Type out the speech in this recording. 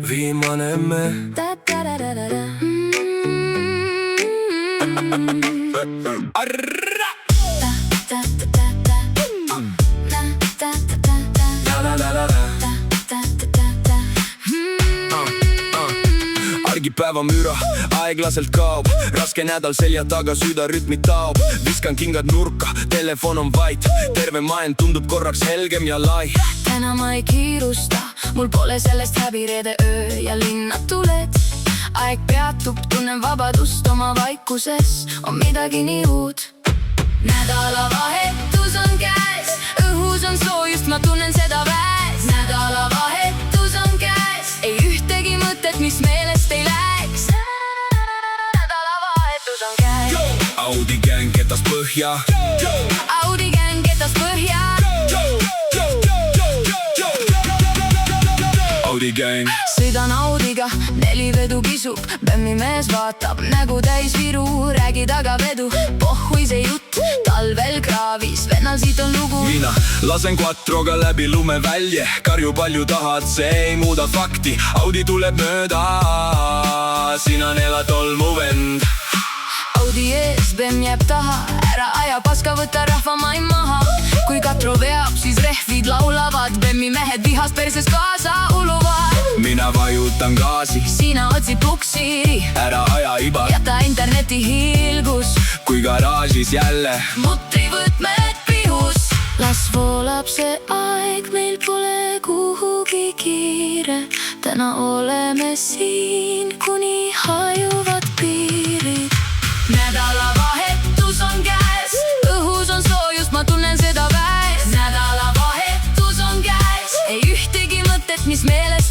Viimane me argipäeva müra aeglaselt kaob, raske nädal selja taga, südarütmid taob. Viskan kingad nurka, telefon on vait, terve maailm tundub korraks helgem ja lai. Täna ma ei kiirusta, mul pole sellest häbi, reede öö ja linna tuled. Aeg peatub, tunnen vabadust oma vaikuses, on midagi nii uut. Nädalavahetus on käes, õhus on soojust, ma tunnen seda väes. Nädalavahetus on käes, ei ühtegi mõtet, mis meelest ei läheks. Nädalavahetus on käes. Audi gäng ketas põhja, Audi gäng ketas põhja, Audi gäng. sõidan Audiga, 4 vedu kisub, Bemmi mees vaatab, nägu täis viru, räägi taga vedu, pohhui see jutt, talvel kraavis, vennal siit on lugu. Mina lasen quattroga läbi lumevälje, karju palju tahad, see ei muuda fakti. Audi tuleb mööda, sina neelad tolmu vend. Audi ees, Bemm jääb taha, ära aja paska, võta rahvamaim maha. Kui katro veab, siis rehvid laulavad, Bemmi mehed vihast perses kaasa uluvad. Mina vajutan gaasi, Sina otsid puksiri, ära aja iba, jäta interneti hiilgus, kui garaažis jälle mutrivõtmed pihus. Las voolab see aeg, meil pole kuhugi kiire. Täna oleme siin, kuni hajuvad piirid. Nädalavahetus on käes, õhus on soojust, ma tunnen seda väes. Nädalavahetus on käes, ei ühtegi mõtet, mis meeles